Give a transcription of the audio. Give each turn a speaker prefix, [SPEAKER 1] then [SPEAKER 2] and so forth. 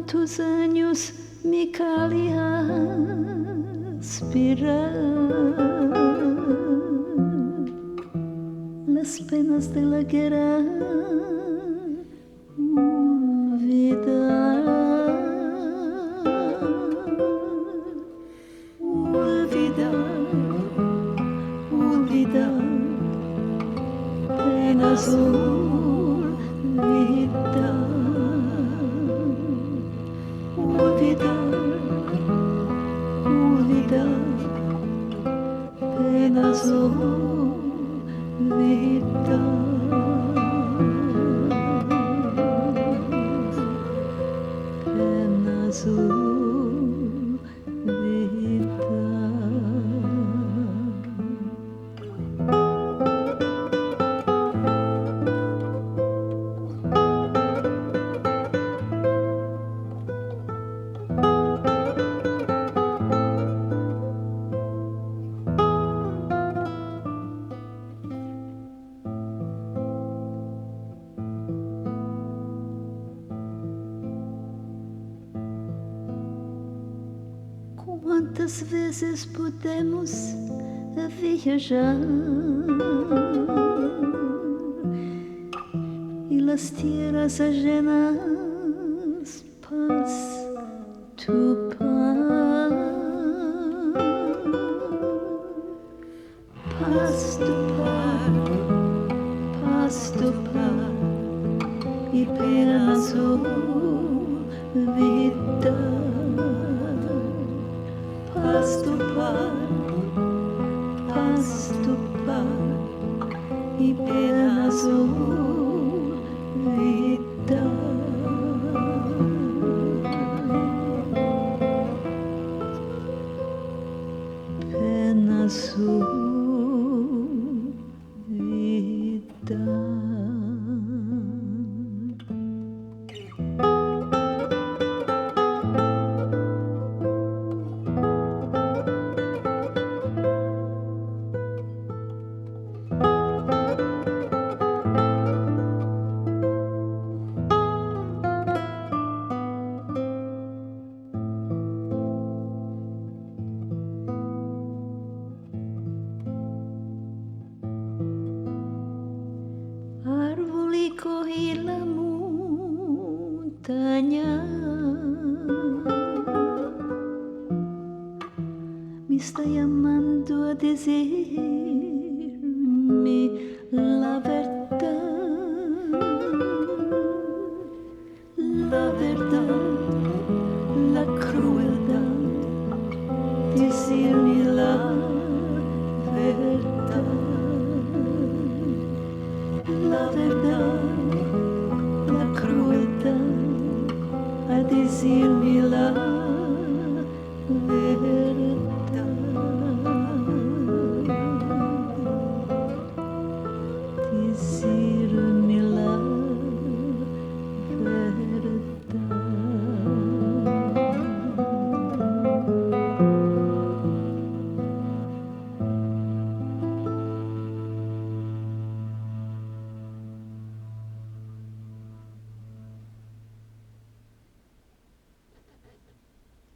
[SPEAKER 1] Cuántos años me calé a esperar las penas de la guerra olvidar, olvidar penas olvidar. Olvidar penas olvidar, penas Quantas vezes podemos viajar e las tierras ajenas paz tu paz, paz tu paz, paz tu paz e penas olvidar. Paz tu paz e penas olvidar, penas olvidar. Árvore corre la montaña, me está llamando a decirme la verdad, la crueldad, decirme la verdad. La verdad, la crueldad, a decirme la